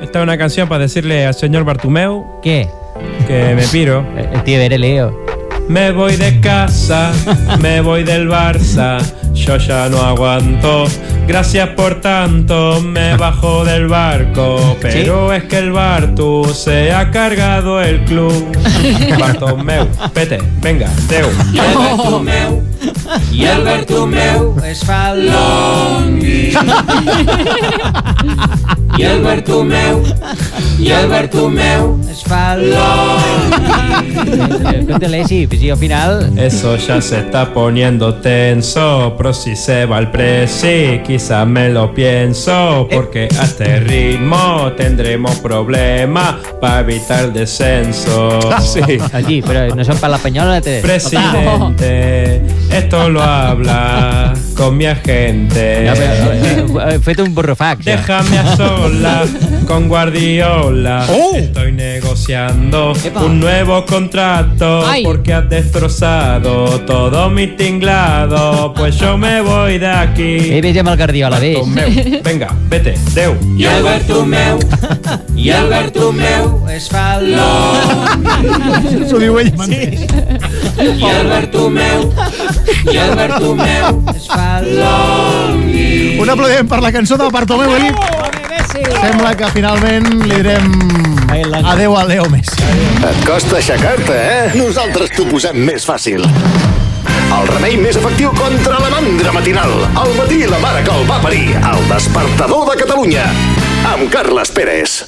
Esta es una canción para decirle al señor Bartomeu ¿Qué? que me piro. El tío eres Leo. Me voy de casa, me voy del Barça, yo ya no aguanto. Gracias por tanto, me bajo del barco. Pero es que el Bartu se ha cargado el club. Bartomeu, vete, venga, Déu. I el Bartomeu es fa el longui. I el Bartomeu es fa el longui. Cuéntale, sí, pues yo al final... Eso ya se está poniendo tenso, pero si se va el presi, quizás me lo pienso, porque a este ritmo tendremos problemas para evitar el descenso. Sí. Allí, pero no son para la española. Presidente, esto lo habla con mi agente. No, pero, fue un burrofax. Déjame a solas con Guardiola. Estoy negociando un nuevo contrato. Ay. Porque has destrozado todo mi tinglado. Pues yo me voy de aquí. Vés amb el Guardiola, vés. Bartomeu, venga, vete, Déu. I el Bartomeu es fa el longui. S'ho diu ell mateix. I el Bartomeu es fa el longui. Un aplaudiment per la cançó del Bartomeu ahir. Sembla que finalment li direm adeu a Leo Messi. Et costa aixecar-te, eh? Nosaltres t'ho posem més fàcil. El remei més efectiu contra la mandra matinal. Al matí la mare que el va parir. El despertador de Catalunya. Amb Carles Pérez.